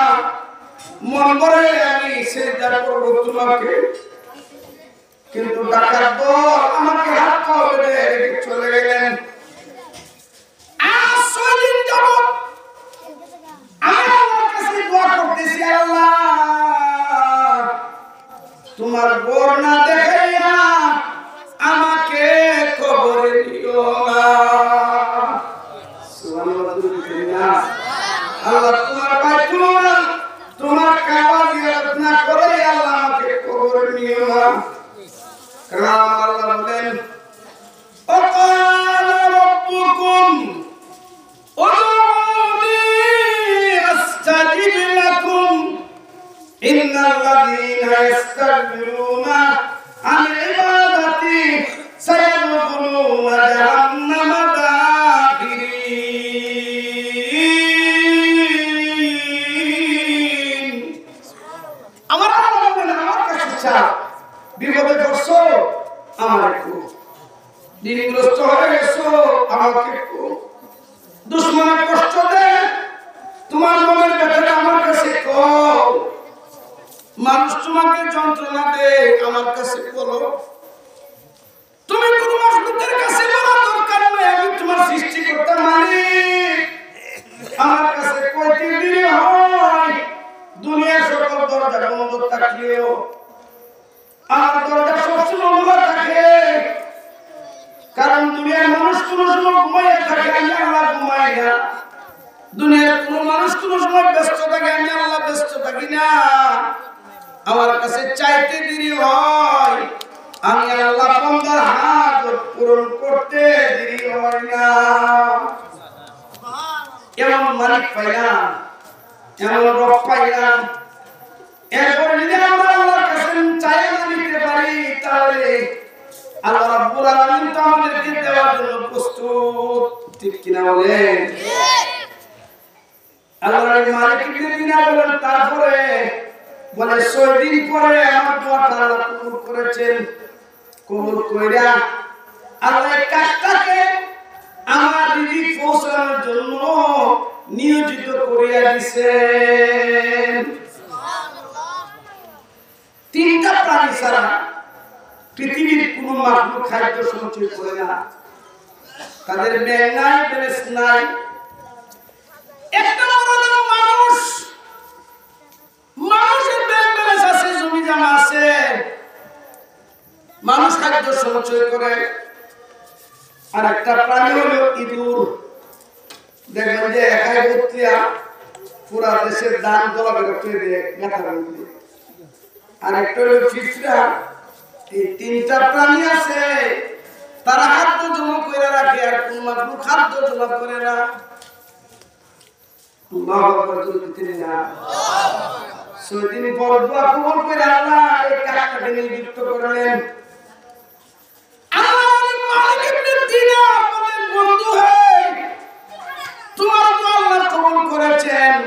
মন ভরে আমি সিজদা করব তোমাকে। কিন্তু ডাকাত দল আমাকে হাত পা বেঁধে রেখে চলে গেলেন। আজ 6 দিন যাবত আমি আল্লাহর কাছে দোয়া করতেছি, আল্লাহ তোমার বর না দেখাইয়া আমাকে কবরে দিও না। সুবহানাল্লাহ। আল্লাহ তোমার বাইতুল, তোমার কাবা জিয়ারত না করে আল্লাহ আমাকে কবরে নিও না। কারণ আল্লাহ বলেন, ওয়াকালা রাব্বুকুম উদউনি আস্তাজিব লাকুম ইন্নাল্লাযীনা ইস্তাকবিরুনা আন ইবাদাতি সায়াদখুলুনা জাহান্নামা দাখিরিন। আমার আল্লাহ বলেন, আমার কাছে চাও, বিপদে পড়ছো আমাকে, দিনগ্রস্ত হয়ে গেছো আমাকে, দুশ্মনের কষ্ট দে, তোমার মনের ব্যথাটা আমার কাছে কও, মানুষ তোমাকে যন্ত্রণা দে আমার কাছে বলো। তুমি কোন মাখলুকের কাছে বলার দরকার নেই, আমি তোমার সৃষ্টিকর্তা মালিক। আমার কাছে কইতে দেরি হয়, দুনিয়ার সকল দরজা বন্ধ থাকলেও আমার দরজা সবসময় খোলা থাকে। কারণ দুনিয়ার মানুষ কোন সময় ঘুমাইয়া থাকে, আমি আল্লাহ ঘুমাই না। দুনিয়ার কোন মানুষ কোন সময় ব্যস্ত থাকে, আমি আল্লাহ ব্যস্ত থাকি না। আমার কাছে চাইতে দেরি হয়, আমি আল্লাহ বান্দার হাত পূরণ করতে দেরি হয় না। এমন মালিক পাইলাম, এমন রব পাইলাম। এরপরে যদি আমরা আল্লাহর কাছে চাই, আল্লাহ রাব্বুল আলামিন তো আমাদেরকে দেওয়ার জন্য প্রস্তুত, ঠিক কিনা বলেন? আল্লাহর মালিক ইবনে দিনার বলেন, তারপরে বলে 6 দিন পরে আমার দোয়াটা আল্লাহ কবুল করেছেন। কবুল কইরা আল্লাহ কাজটাকে আমার রিজিক পৌঁছানোর জন্য নিয়োজিত করিয়া দিয়েছেন। সুবহানাল্লাহ। 3টা প্রাণী ছাড়া পৃথিবীর কোন মাখলুক খাদ্য সঞ্চয় করে না। তাদের ব্যাংক নাই, ব্যালেন্স নাই। একটা বড় মানুষ, মানুষের ব্যাংক ব্যালেন্স আছে, জমি জমা আছে, মানুষ খাদ্য সঞ্চয় করে। আর একটা প্রাণী হলো ইঁদুর। দেখবেন যে একাই বুতলিয়া পুরা দেশের দান দলা করে দিয়ে গাঁথার মধ্যে। আর একটা হলো পিঁপড়া। এই 3টা প্রাণী আছে, তারা খাদ্য জমা করে রাখে, আর কোন মাত্র খাদ্য জমা করে না। আল্লাহু আকবার, জোরে না। 6 দিন পর দোয়া কবুল করে আল্লাহ এই কাজটাকে নিযুক্ত করলেন। আল্লাহর মালিক ইবনে দিনার বলেন, বন্ধু হে, তোমার দোয়া আল্লাহ কবুল করেছেন,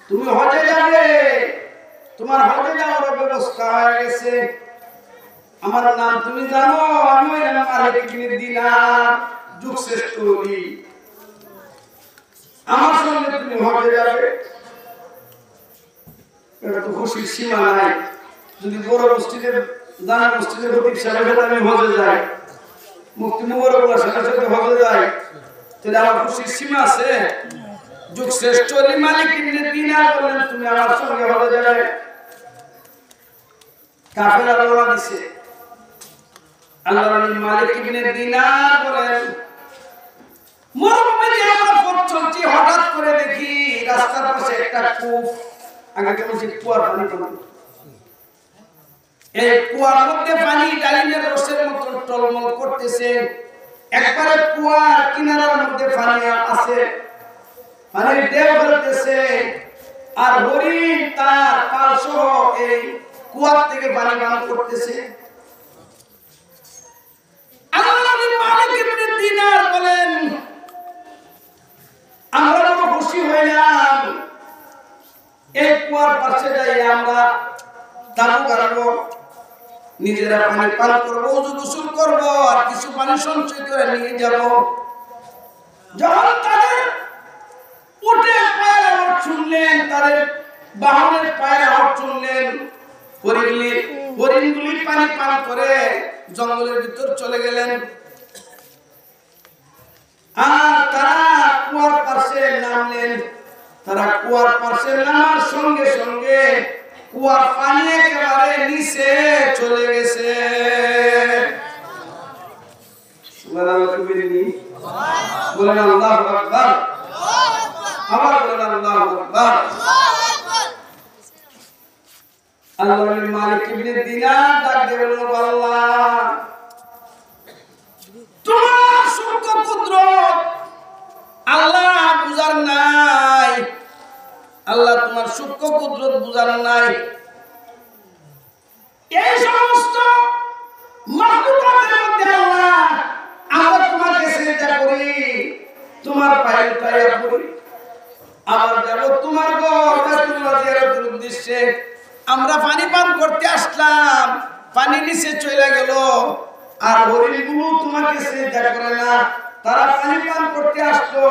তুমি হজে যাবে, তোমার হজে যাওয়ার ব্যবস্থা হয়ে গেছে। আমার নাম তুমি জানো, আমি ওই নাম মালিক ইবনে দিনার, যুগ শ্রেষ্ঠ ওলি। আমার সঙ্গে তুমি হজে যাবে। এটা তো খুশির সীমা নাই। যদি বড় মসজিদের দানা মসজিদের খতিব সাহেবের সাথে আমি হজে যাই, মুফতি মুবারকুল্লাহ সাহেবের সাথে হজে যাই, তাহলে আমার খুশির সীমা আছে? যুগ শ্রেষ্ঠ ওলি মালিক ইবনে দিনার বলেন, তুমি আমার সঙ্গে হজে যাবে। কাফেররা রওনা দিছে। আল্লাহর মালিক ইবনে দিনার বলেন, মরুভূমিতে আমরা পথ চলছি, হঠাৎ করে দেখি রাস্তার পাশে একটা কূপ। আগে কেমন ছিল কুয়ার পানি পানি, এই কুয়ার মধ্যে পানি ডালিমের রসের মতো টলমল করতেছে। একবারে কুয়ার কিনারার মধ্যে পানি আছে, পানির ঢেউ ফেলতেছে, আর হরিণ তার পাল সহ এই কুয়ার থেকে পানি পান করতেছে। আল্লাহর মালিক ইবনে দিনার বলেন, আমরা বড় খুশি হইলাম। এই কুয়ার পাশে যাই আমরা তাবু গাড়বো, নিজেরা পানি পান করবো, ওযু গোসল করবো, আর কিছু পানি সঞ্চয় করে নিয়ে যাব। যখন তাদের উঠে পায়ের আওয়াজ শুনলেন, তাদের বাহনের পায়ের আওয়াজ শুনলেন, হরিণগুলি পানি পান করে জঙ্গলের ভিতর চলে গেলেন। আর তারা কুয়ার পাশে নামলেন। তারা কুয়ার পাশে নামার সঙ্গে সঙ্গে কুয়ার পানি একেবারে নিচে চলে গেছে। বলেন আল্লাহু আকবার। আবার বলেন আল্লাহু আকবার। আল্লাহর মালিক ইবনে দিনার ডাক দিয়ে বলল, আল্লাহ তোমার সূক্ষ্ম কুদরত আল্লাহ বুঝার নাই, আল্লাহ তোমার সূক্ষ্ম কুদরত বুঝার নাই। এই সমস্ত মাখলুকাতের মধ্যে আল্লাহ আমরা তোমাকে সিজদা করি, তোমার পায়ে পায়ে পড়ি, আবার যাব তোমার ঘর বাইতুল্লাহ জিয়ারতের উদ্দেশ্যে। আমরা পানি পান করতে আসলাম, পানি নিচে চলে গেল, আর হরিণগুলো তোমাকে সিজদা করে না, তারা পানি পান করতে আসতো,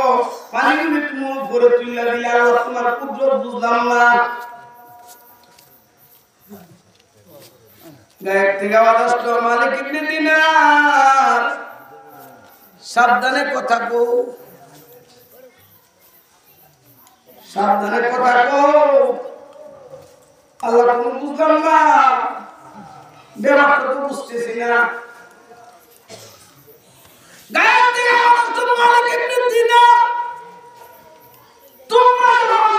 পানিগুলো তুমি উপরে তুলে দিলে, আল্লাহ তোমার কুদরত বুঝলাম না। গায়ের থেকে আওয়াজ আসলো, মালিক ইবনে দিনার সাবধানে কথা কও, সাবধানে কথা কও, আল্লাহ তুমি বুঝলাম না, ব্যাপারটা তো বুঝতেছি না। গায়ের থেকে আওয়াজ আসলো, মালিক ইবনে দিনার তোমরা যখন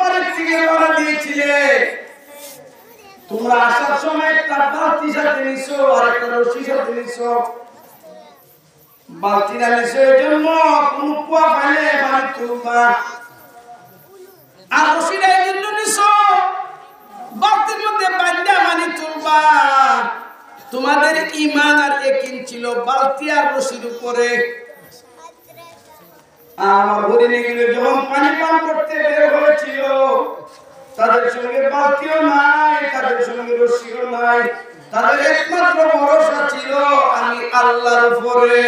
বাড়ির থেকে রওনা দিয়েছিলে, তোমরা আসার সময় একটা বালতি সাথে নিছো, আর একটা রশি সাথে নিছো। বালতিটা নিছো এই জন্য কোন কুয়া পাইলে পানি তুলবা, আর রশিটা এই জন্য নিছো বালতির মধ্যে বাঁধা পানি তুলবা। তোমাদের ঈমান আর ইয়াকিন ছিল বালতি আর রশির উপরে। আমার হরিণীগুলো যখন পানি পান করতে বের হয়েছিল, তাদের সঙ্গে বালতিও নাই, তাদের সঙ্গে রশিও নাই, তাদের একমাত্র ভরসা ছিল আমি আল্লাহর উপরে।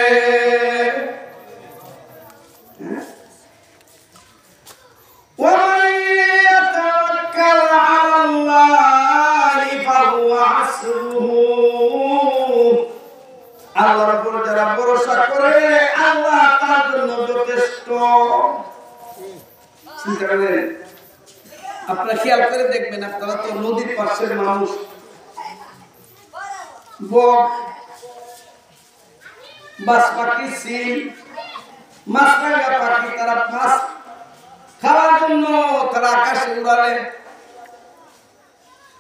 আল্লাহর উপর যারা ভরসা করে আল্লাহ তার জন্য যথেষ্ট। চিন্তা করেন, আপনারা খেয়াল করে দেখবেন, আপনারা তো নদীর পাশের মানুষ, বক, বাস পাখি, সিল, মাছরাঙা পাখি, তারা মাছ খাওয়ার জন্য তারা আকাশে উড়ালে।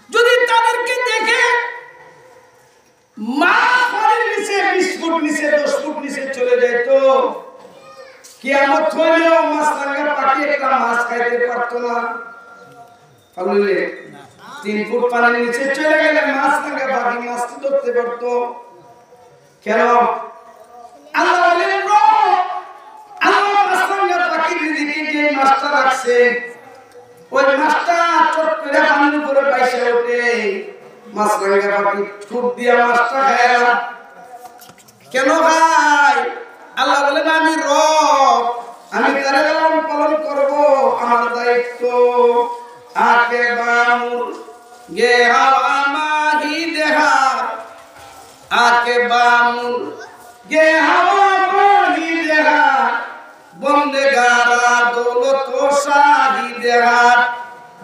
যদি তাদেরকে দেখে মাছ পানির নিচে 20 ফুট নিচে 10 ফুট নিচে চলে যেত, কিয়ামত হইলেও মাছরাঙা পাখি একটা মাছ খাইতে পারতো না। তাহলে 3 ফুট পানির নিচে চলে গেলে মাছরাঙা পাখি মাছ ধরতে পারতো। কেন? আল্লাহ বলেন আল্লাহ মাছরাঙা পাখির দিকে যে মাছটা রাখছে, ওই মাছটা চট করে পানির উপরে বাইসে ওঠে, মাছরাঙা পাখি ছুট দিয়া মাছটা খায়। কেন খায়? আল্লাহ বলেন আমি রব, আমি তার লালন পালন করব, আমার দায়িত্ব। আকে বামুর গে হাওয়া মাহি দেহা, আকে বামুর গে হাওয়া মাহি দেহা, বন্দে গারা দৌলত শাহি দেহা,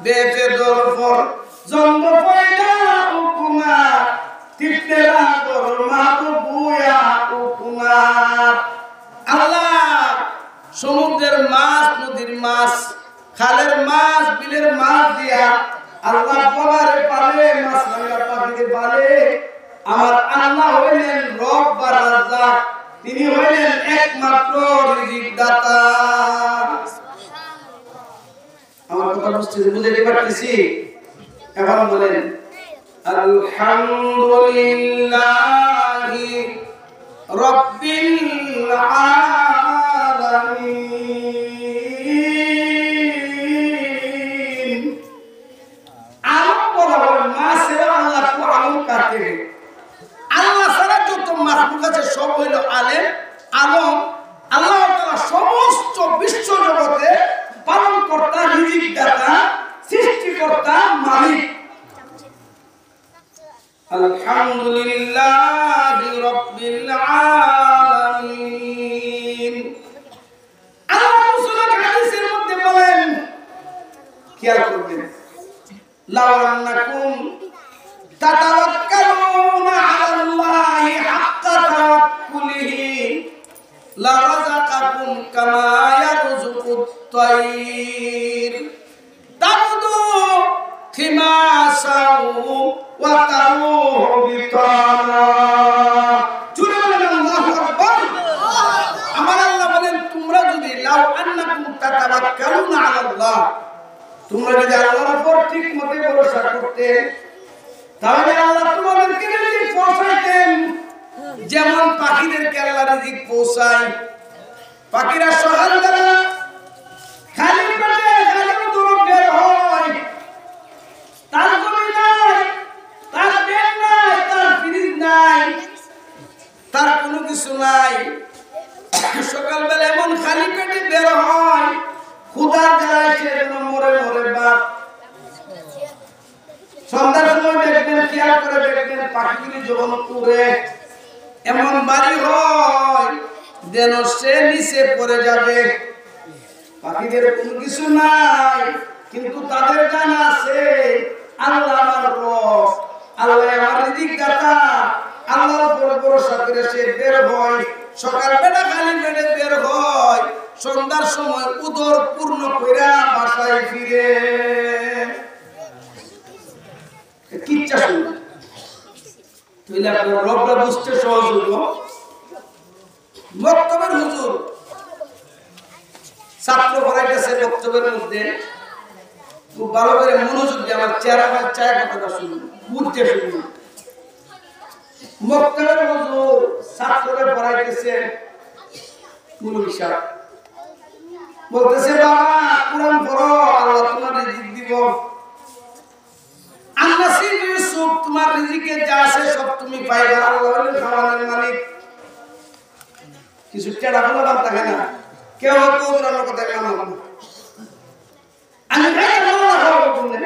বেফে দরফর জন্ম পয়দা উকুমা, তিপ্তেরা দরমা তো বুয়া উকুমা। আল্লাহ সমুদ্রের মাছ, নদীর মাছ, খালের মাছ, বিলের মাছ দিয়া আল্লাহ পগারে পালে, মাছরাঙা পাখিকে পালে। আমার আল্লাহ হইলেন রব বা রাজ্জাক, তিনি হইলেন একমাত্র রিজিক দাতা। আমার কথা বুঝতে পারতেছি? এখন বলেন আলহামদুলিল্লাহি রাব্বিল আলামিন। আলম বলা হয় মাছের আল্লাহ কো আলম কাকে? আল্লাহ ছাড়া যত মাখলুক আছে সব হইল আলেম, আলম। আল্লাহ তাআলা সমস্ত বিশ্ব জগতে পালন কর্তা, রিজিক দাতা, সৃষ্টিকর্তা, মালিক। আলহামদুলিল্লাহি রাব্বিল আলামিন। আল্লাহ রাসূল হাদিসের মধ্যে বলেন, খেয়াল করবেন, লাউ আন্নাকুম তাতাওয়াক্কালুনা আলাল্লাহি হাক্কা তাওয়াক্কুলিহি লারাযাকাকুম কামা ইয়ারযুকুত তায়র তাবদু খিমাসাউ ওয়া তারুহু বিতানা। জুড়ে বলেন আল্লাহু আকবার। আমার আল্লাহ বলেন, তোমরা যদি লাউ আন্নাকুম তাতাওয়াক্কালুনা আলাল্লাহ, তোমরা যদি আল্লাহর উপর ঠিক মতে ভরসা করতে, তাহলে আল্লাহ তোমাদেরকে রিজিক পৌঁছাইতেন। যেমন পাখিদেরকে আল্লাহ রিজিক পৌঁছায়। পাখিরা সকালবেলা খালি পেটে খালি দৌড় বের হয়, তার জমি নাই, তার বেড নাই, তার ফ্রিজ নাই, তার কোনো কিছু নাই। সকালবেলা এমন খালি পেটে বের হয়, ক্ষুধার জ্বালায় সে যেন মরে মরে বাপ। সন্ধ্যার সময় দেখবেন, খেয়াল করে দেখবেন, পাখিগুলি যখন উড়ে এমন বাড়ি হয় যেন সে নিচে পড়ে যাবে। পাখিদের কোনো কিছু নাই, কিন্তু তাদের জানা আছে আল্লাহ আমার রব, আল্লাহ আমার রিজিক দাতা। আল্লাহর উপর ভরসা করে সে বের হয়, সকালবেলা খালি পেটে বের হয়, সন্ধ্যার সময় উদর পূর্ণ কইরা বাসায় ফিরে। কিচ্ছা শুনুন, তাহলে আপনার রবটা বুঝতে সহজ হলো। বক্তব্যের হুজুর ছাত্র পড়াইতেছে, বক্তব্যের মধ্যে খুব ভালো করে মনোযোগ দিয়ে আমার চেহারা চায় কথাটা শুনুন, বুঝতে শুনুন। মক্তবের হুজুর ছাত্রদের পড়াইতেছে মুলবি সাহেব বলতেছে বাবা কোরআন পড়ো আল্লাহ তোমার রিজিক দিব আন্নাসিব ইউসুফ তোমার রিজিকে যা আছে সব তুমি পাইবা আল্লাহ হলো খাওয়ানোর মালিক কিছু টেড়া বলা বাদ থাকে না কেউ হয়তো ওদের কথা মানব না আমি খাইতে আল্লাহ খাওয়াবো বললে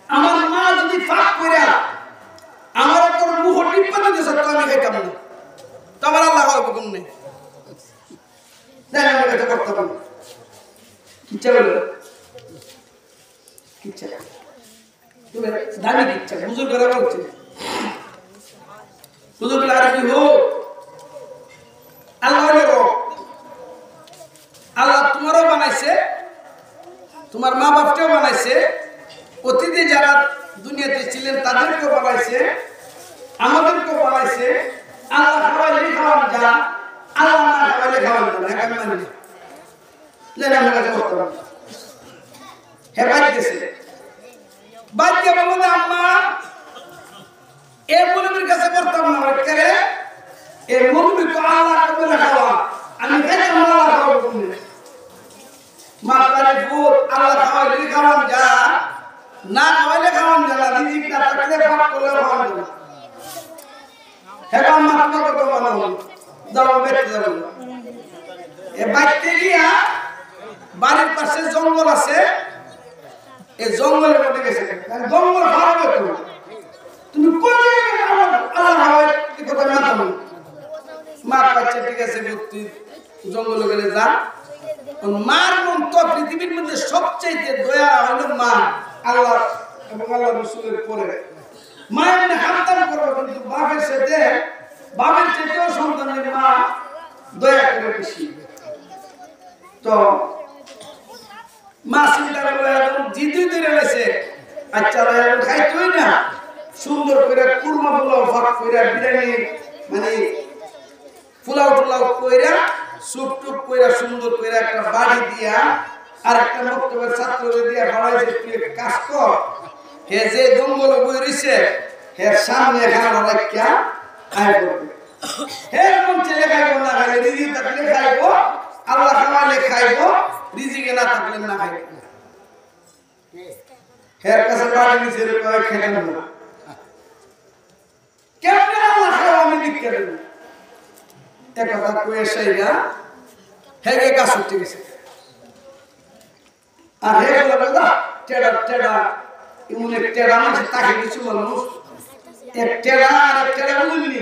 আমার মা যদি ফাঁক করে আমার একটা মুখ টিপ্পা দিতেছে তো আমি খাইতাম না তো আবার আল্লাহ খাওয়াবো কমনে আমি এটা করতে পারবো কিচ্ছা বললো কিচ্ছা দামি কিচ্ছা হুজুর করে বলছে হুজুর বলে আর কি হোক আল্লাহ আল্লাহ তোমারও বানাইছে তোমার মা বাপকেও বানাইছে অতীতে যারা দুনিয়াতে ছিলেন তাদেরকেও বানাইছে আমাদেরকেও বানাইছে আল্লাহ খাওয়াইলে খাওয়ান যা আল্লাহ না খাওয়াইলে খাওয়ান যা না আমি মানি লেন আমার কাছে করতে পারবো হ্যাঁ বাড়িতেছে বাড়িতে বলবো আম্মা এ মুরব্বীর কাছে করতাম না কেন এ মুরব্বী তো আল্লাহ করে খাওয়া আমি খাইতাম আল্লাহ খাওয়াবো তুমি মাতারে ভূত আল্লাহ খাওয়াইলে খাওয়ান যা না খাওয়াইলে খাওয়ান যা না রিজিক না থাকলে পাপ করলে খাওয়ান যা হ্যাঁ আম্মা তোমাকে তো বানাবো দাও বেঁচে যাবো এ বাড়িতে গিয়া বাড়ির পাশে জঙ্গল আছে এই জঙ্গলের মধ্যে গেছে জঙ্গল খাওয়াবে তুমি কোথায় আল্লাহ খাওয়াই কি কথা মানতাম মা বাচ্চা ঠিক আছে তুই জঙ্গলে গেলে যা মার মন তো পৃথিবীর মধ্যে সবচেয়ে দয়া হলো মা আল্লাহ এবং আল্লাহ রসুলের পরে মা এমনি হামতাম করবে কিন্তু বাপের সাথে বাপের চেয়েও সন্তানের মা দয়া করে বেশি তো মা চিন্তা করে এখন জিদুই ধরে রয়েছে আচ্ছা খাইতোই না সুন্দর করে কুরমা পোলাও ভাত করে বিরিয়ানি মানে পোলাও টোলাও কইরা সুপ টুপ কইরা সুন্দর করে একটা বাড়ি দিয়া আর একটা মক্তবের ছাত্রদের দিয়া খাওয়াইছে তুই কাজ কর হে যে জঙ্গলে বই রইছে হে সামনে খাওয়া রাখিয়া আয় করবে হে কোন ছেলে খাইবো না খাইলে রিজিক থাকলে খাইবো আল্লাহ খাওয়াইলে খাইবো রিজিকে না থাকলে না খাইবো হের কাছে বাড়ি নিচে কয় খেলেন না কেমনে আল্লাহ খাওয়া আমি দিকে দেব একথা কয়ে সেইরা হেগে গাছ উঠে গেছে আর হে বলে টেডা টেডা এমন এক টেডা মানুষ তাকে কিছু মানুষ এক টেডা আর এক টেডা বুঝলি